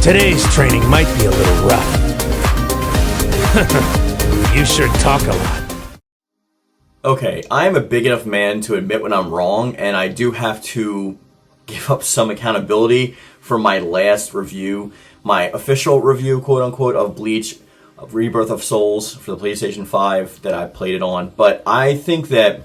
Today's training might be a little rough. You sure talk a lot. Okay, I am a big enough man to admit when I'm wrong, and I do have to give up some accountability for my last review, my official review, quote-unquote, of Bleach, of Rebirth of Souls for the PlayStation 5 that I played it on. But I think that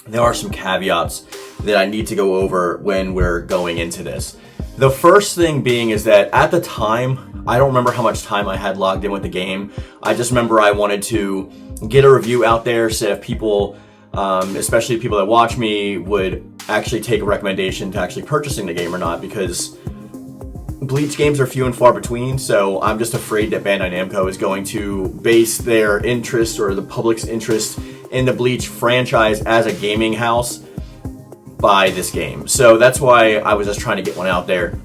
there are some caveats that I need to go over when we're going into this. The first thing being is that at the time, I don't remember how much time I had logged in with the game. I just remember I wanted to get a review out there so if people, especially people that watch me, would actually take a recommendation to actually purchasing the game or not, because Bleach games are few and far between, so I'm just afraid that Bandai Namco is going to base their interest or the public's interest in the Bleach franchise as a gaming house by this game. So that's why I was just trying to get one out there.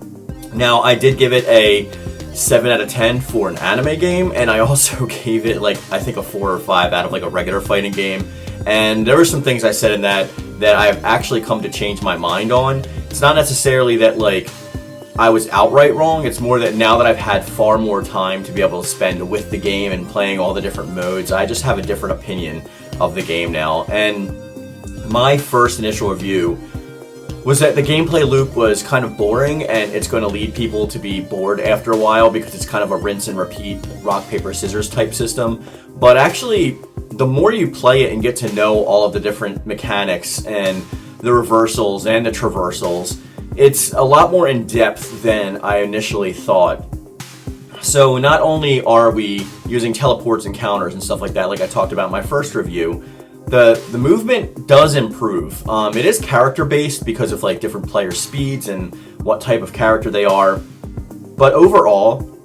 Now, I did give it a 7 out of 10 for an anime game, and I also gave it, like, I think a 4 or 5 out of, like, a regular fighting game. And there were some things I said in that I've actually come to change my mind on. It's not necessarily that, like, I was outright wrong. It's more that now that I've had far more time to be able to spend with the game and playing all the different modes, I just have a different opinion of the game now. And my first initial review was that the gameplay loop was kind of boring, and it's going to lead people to be bored after a while because it's kind of a rinse and repeat rock, paper, scissors type system. But actually, the more you play it and get to know all of the different mechanics and the reversals and the traversals, it's a lot more in depth than I initially thought. So not only are we using teleports and counters and stuff like that, like I talked about in my first review, the movement does improve. It is character based because of like different player speeds and what type of character they are. But overall,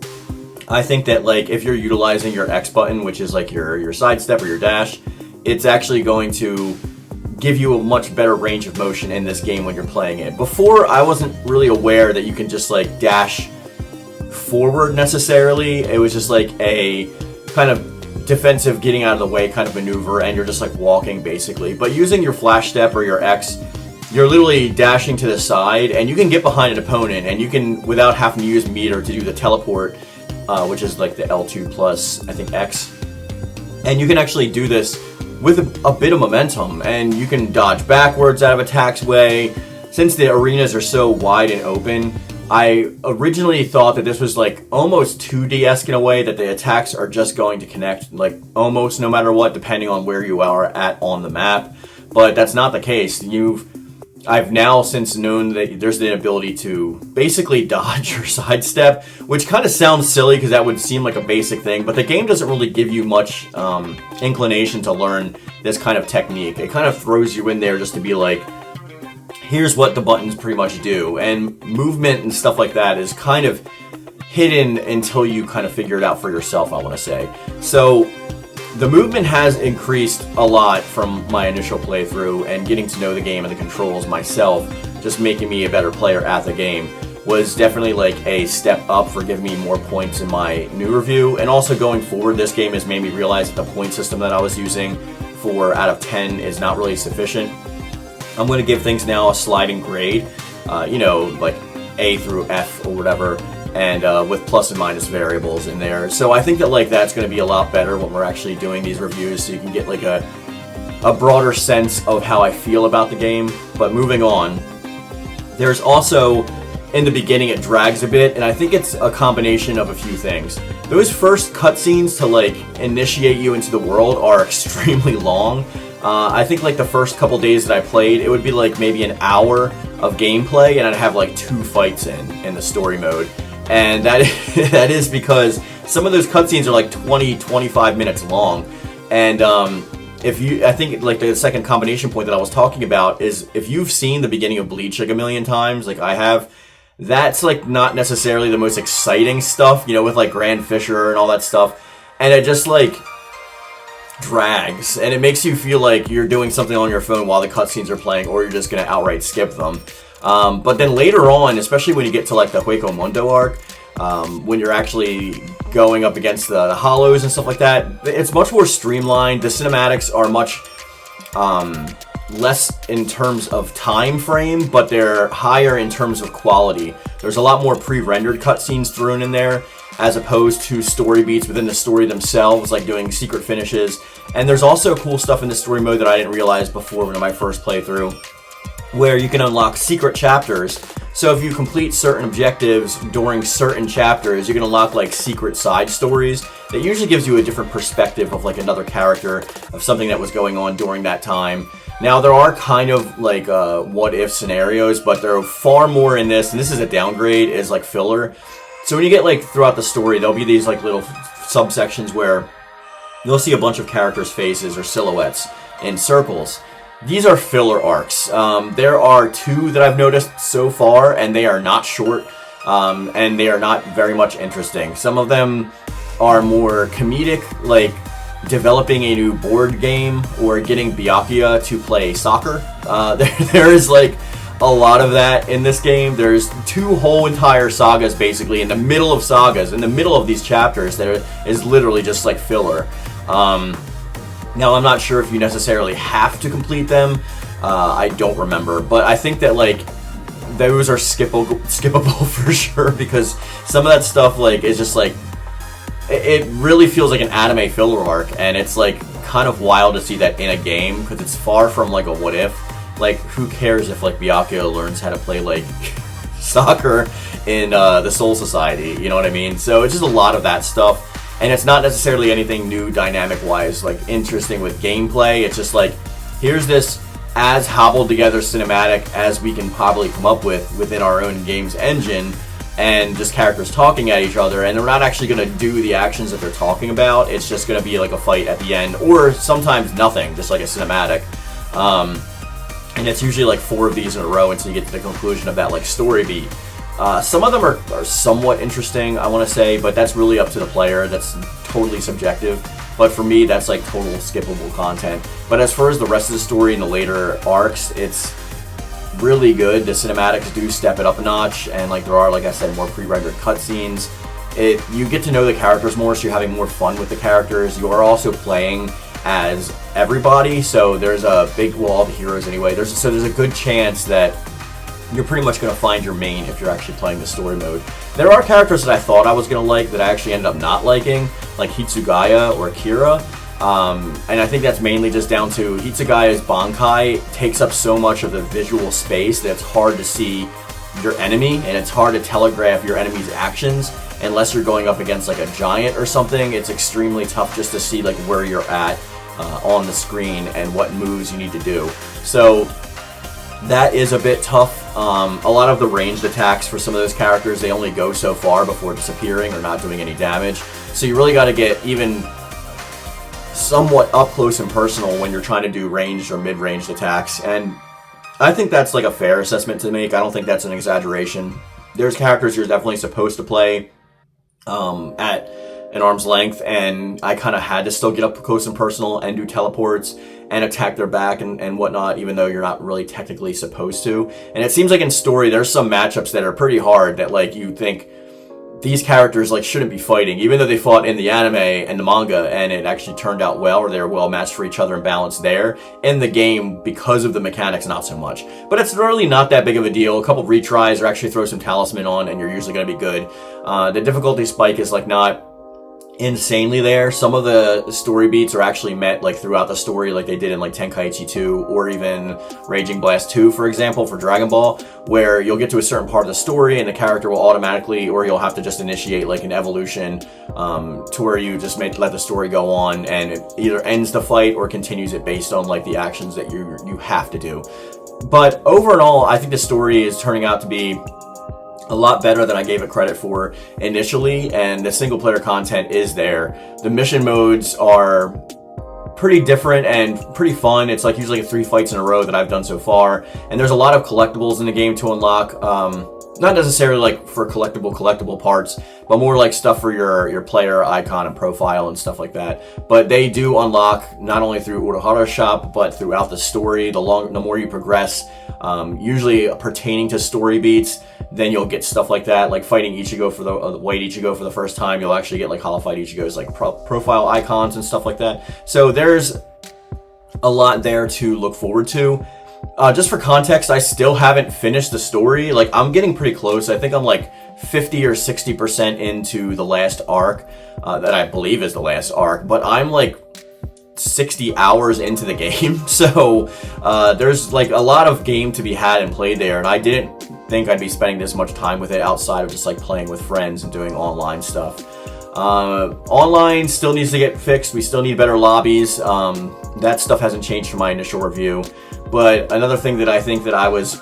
I think that like if you're utilizing your X button, which is like your sidestep or your dash, it's actually going to give you a much better range of motion in this game when you're playing it. Before, I wasn't really aware that you can just like dash forward necessarily. It was just like a kind of defensive getting out of the way kind of maneuver, and you're just like walking basically. But using your flash step or your X, you're literally dashing to the side, and you can get behind an opponent, and you can, without having to use meter to do the teleport, which is like the L2 plus, I think, X. And you can actually do this with a bit of momentum, and you can dodge backwards out of attacks way. Since the arenas are so wide and open, I originally thought that this was like almost 2D-esque in a way, that the attacks are just going to connect like almost no matter what, depending on where you are at on the map. But that's not the case. I've now since known that there's the ability to basically dodge or sidestep, which kind of sounds silly because that would seem like a basic thing, but the game doesn't really give you much inclination to learn this kind of technique. It kind of throws you in there just to be like, here's what the buttons pretty much do, and movement and stuff like that is kind of hidden until you kind of figure it out for yourself, I want to say. So the movement has increased a lot from my initial playthrough, and getting to know the game and the controls myself, just making me a better player at the game, was definitely like a step up for giving me more points in my new review. And also going forward, this game has made me realize that the point system that I was using for out of 10 is not really sufficient. I'm going to give things now a sliding grade, like A through F or whatever, and with plus and minus variables in there. So I think that like that's going to be a lot better when we're actually doing these reviews, so you can get like a broader sense of how I feel about the game. But moving on, there's also, in the beginning it drags a bit, and I think it's a combination of a few things. Those first cutscenes to like initiate you into the world are extremely long. I think like the first couple days that I played, it would be like maybe an hour of gameplay, and I'd have like 2 fights in the story mode. And that is because some of those cutscenes are like 20-25 minutes long. And I think like the second combination point that I was talking about is, if you've seen the beginning of Bleach like a million times, like I have, that's like not necessarily the most exciting stuff, with like Grand Fisher and all that stuff. And it just like drags, and it makes you feel like you're doing something on your phone while the cutscenes are playing, or you're just going to outright skip them. But then later on, especially when you get to like the Hueco Mundo arc, when you're actually going up against the hollows and stuff like that, it's much more streamlined. The cinematics are much less in terms of time frame, but they're higher in terms of quality. There's a lot more pre-rendered cutscenes thrown in there, as opposed to story beats within the story themselves, like doing secret finishes. And there's also cool stuff in the story mode that I didn't realize before in my first playthrough, where you can unlock secret chapters. So if you complete certain objectives during certain chapters, you can unlock like secret side stories that usually gives you a different perspective of like another character, of something that was going on during that time. Now there are kind of like what if scenarios, but there are far more in this, and this is a downgrade, is like filler. So when you get like throughout the story, there'll be these like little subsections where you'll see a bunch of characters' faces or silhouettes in circles. These are filler arcs. There are 2 that I've noticed so far, and they are not short, and they are not very much interesting. Some of them are more comedic, like developing a new board game or getting Byakuya to play soccer. There is like a lot of that in this game. There's 2 whole entire sagas basically in the middle of sagas, in the middle of these chapters, that is literally just like filler. Now, I'm not sure if you necessarily have to complete them. I don't remember. But I think that, like, those are skippable for sure, because some of that stuff, like, is just, like, it really feels like an anime filler arc, and it's, like, kind of wild to see that in a game, because it's far from, like, a what if. Like, who cares if, like, Byakuya learns how to play, like, soccer in the Soul Society, you know what I mean? So it's just a lot of that stuff. And it's not necessarily anything new dynamic-wise, like interesting with gameplay. It's just like, here's this as hobbled together cinematic as we can probably come up with within our own game's engine, and just characters talking at each other, and they're not actually going to do the actions that they're talking about. It's just going to be like a fight at the end, or sometimes nothing, just like a cinematic. And it's usually like 4 of these in a row until you get to the conclusion of that like story beat. Some of them are somewhat interesting, I want to say, but that's really up to the player. That's totally subjective. But for me, that's like total skippable content. But as far as the rest of the story and the later arcs, it's really good. The cinematics do step it up a notch, and like there are, like I said, more pre-rendered cutscenes. You get to know the characters more, so you're having more fun with the characters. You are also playing as everybody, so there's a big, well, all the heroes anyway. There's a good chance that you're pretty much going to find your main if you're actually playing the story mode. There are characters that I thought I was going to like that I actually ended up not liking, like Hitsugaya or Kira. And I think that's mainly just down to Hitsugaya's Bankai takes up so much of the visual space that it's hard to see your enemy, and it's hard to telegraph your enemy's actions unless you're going up against like a giant or something. It's extremely tough just to see like where you're at on the screen and what moves you need to do. So that is a bit tough. A lot of the ranged attacks for some of those characters, they only go so far before disappearing or not doing any damage. So you really got to get even somewhat up close and personal when you're trying to do ranged or mid-ranged attacks. And I think that's like a fair assessment to make. I don't think that's an exaggeration. There's characters you're definitely supposed to play at an arm's length, and I kind of had to still get up close and personal and do teleports and attack their back and whatnot, even though you're not really technically supposed to. And it seems like in story, there's some matchups that are pretty hard that like you think these characters like shouldn't be fighting, even though they fought in the anime and the manga, and it actually turned out well, or they're well matched for each other and balanced there. In the game, because of the mechanics, not so much. But it's really not that big of a deal. A couple retries or actually throw some talisman on and you're usually going to be good. The difficulty spike is like not insanely there. Some of the story beats are actually met like throughout the story, like they did in like Tenkaichi 2 or even Raging Blast 2, for example, for Dragon Ball, where you'll get to a certain part of the story and the character will automatically, or you'll have to just initiate like an evolution to where you just let the story go on, and it either ends the fight or continues it based on like the actions that you have to do. But overall, I think the story is turning out to be a lot better than I gave it credit for initially, and the single player content is there. The mission modes are pretty different and pretty fun. It's like usually 3 fights in a row that I've done so far, and there's a lot of collectibles in the game to unlock. Not necessarily like for collectible parts, but more like stuff for your player icon and profile and stuff like that. But they do unlock not only through Uruhara shop, but throughout the story. The more you progress, usually pertaining to story beats, then you'll get stuff like that, like fighting Ichigo for the white Ichigo for the first time. You'll actually get like Hollow Fight Ichigo's like profile icons and stuff like that. So there's a lot there to look forward to. Just for context, I still haven't finished the story. Like, I'm getting pretty close. I think I'm like 50 or 60% into the last arc, that I believe is the last arc, but I'm like 60 hours into the game. So there's like a lot of game to be had and played there, and I didn't think I'd be spending this much time with it outside of just like playing with friends and doing online stuff. Online still needs to get fixed. We still need better lobbies. That stuff hasn't changed from my initial review. But another thing that I think that I was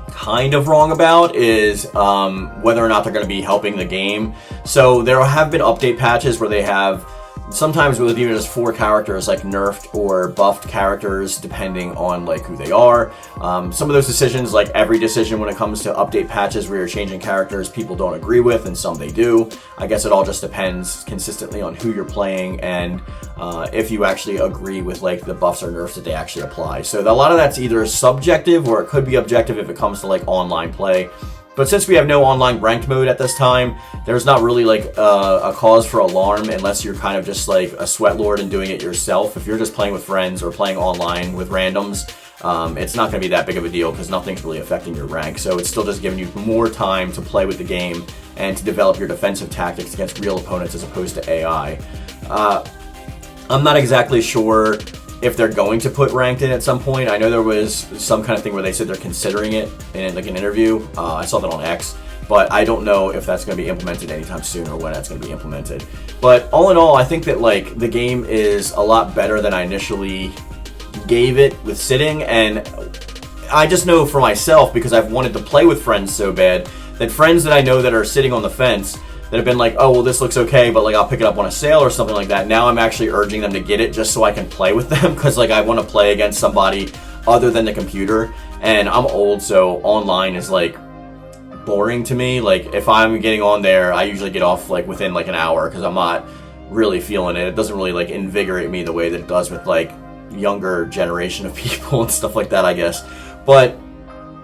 kind of wrong about is whether or not they're going to be helping the game. So there have been update patches where they have, sometimes with even just 4 characters, like nerfed or buffed characters depending on like who they are. Some of those decisions, like every decision when it comes to update patches where you're changing characters, people don't agree with, and some they do. I guess it all just depends consistently on who you're playing and if you actually agree with like the buffs or nerfs that they actually apply. So a lot of that's either subjective or it could be objective if it comes to like online play. But since we have no online ranked mode at this time, there's not really like a cause for alarm unless you're kind of just like a sweat lord and doing it yourself. If you're just playing with friends or playing online with randoms, it's not going to be that big of a deal because nothing's really affecting your rank. So it's still just giving you more time to play with the game and to develop your defensive tactics against real opponents as opposed to AI. I'm not exactly sure if they're going to put ranked in at some point. I know there was some kind of thing where they said they're considering it in like an interview. I saw that on X, but I don't know if that's going to be implemented anytime soon or when that's going to be implemented. But all in all, I think that like the game is a lot better than I initially gave it with sitting, and I just know for myself, because I've wanted to play with friends so bad, that friends that I know that are sitting on the fence that have been like, oh, well, this looks okay, but like I'll pick it up on a sale or something like that. Now I'm actually urging them to get it just so I can play with them, because like I want to play against somebody other than the computer, and I'm old, so online is like boring to me. Like if I'm getting on there, I usually get off like within like an hour because I'm not really feeling it. It doesn't really like invigorate me the way that it does with like younger generation of people and stuff like that, I guess. But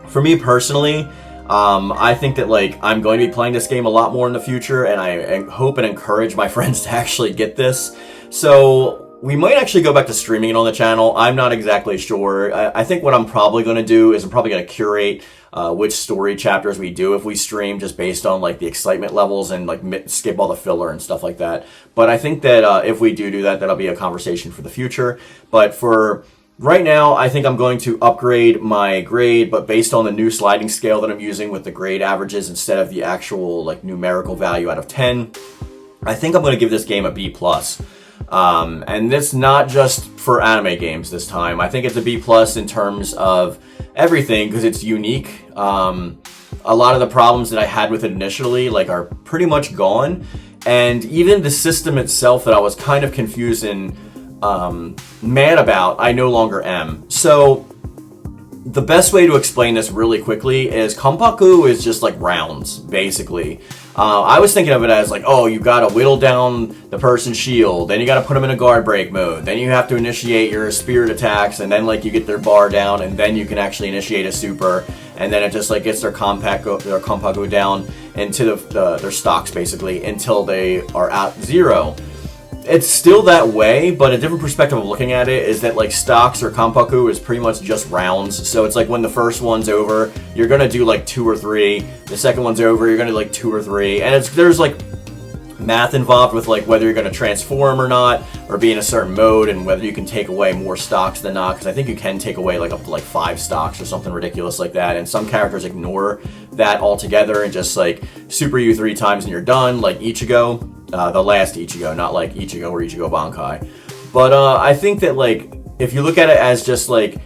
for me personally, I think that like I'm going to be playing this game a lot more in the future, and I hope and encourage my friends to actually get this. So we might actually go back to streaming it on the channel. I'm not exactly sure. I think what I'm probably going to do is I'm probably going to curate which story chapters we do if we stream, just based on like the excitement levels, and like skip all the filler and stuff like that. But I think that if we do that, that'll be a conversation for the future. But for right now, I think I'm going to upgrade my grade, but based on the new sliding scale that I'm using with the grade averages instead of the actual like numerical value out of 10, I think I'm going to give this game a B+. And that's not just for anime games this time. I think it's a B+ in terms of everything because it's unique. A lot of the problems that I had with it initially like are pretty much gone, and even the system itself that I was kind of confused and mad about, I no longer am. So the best way to explain this really quickly is Kompaku is just like rounds, basically. I was thinking of it as like, oh, you gotta whittle down the person's shield, then you gotta put them in a guard break mode, then you have to initiate your spirit attacks, and then like you get their bar down, and then you can actually initiate a super, and then it just like gets their Kompaku down into their stocks basically until they are at 0. It's still that way, but a different perspective of looking at it is that like stocks or Kompaku is pretty much just rounds. So it's like when the first one's over, you're gonna do like 2 or 3. The second one's over, you're gonna do like 2 or 3. And there's like math involved with like whether you're gonna transform or not, or be in a certain mode, and whether you can take away more stocks than not. Because I think you can take away like up to like 5 stocks or something ridiculous like that. And some characters ignore that altogether and just like super you 3 times and you're done, like Ichigo. The last Ichigo, not like Ichigo or Ichigo Bankai. But I think that like if you look at it as just like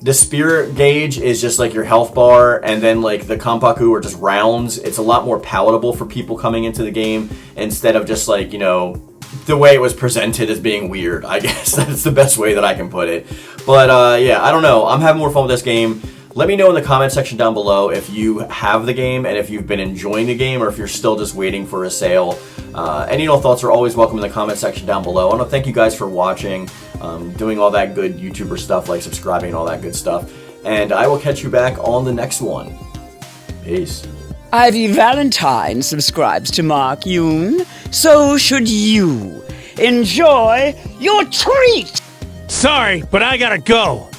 the spirit gauge is just like your health bar, and then like the Kompaku are just rounds, it's a lot more palatable for people coming into the game instead of just like, you know, the way it was presented as being weird. I guess that's the best way that I can put it. But yeah, I don't know. I'm having more fun with this game. Let me know in the comment section down below if you have the game and if you've been enjoying the game, or if you're still just waiting for a sale. Any thoughts are always welcome in the comment section down below. I want to thank you guys for watching, doing all that good YouTuber stuff like subscribing and all that good stuff. And I will catch you back on the next one. Peace. Ivy Valentine subscribes to Mark Yoon. So should you. Enjoy your treat! Sorry, but I gotta go.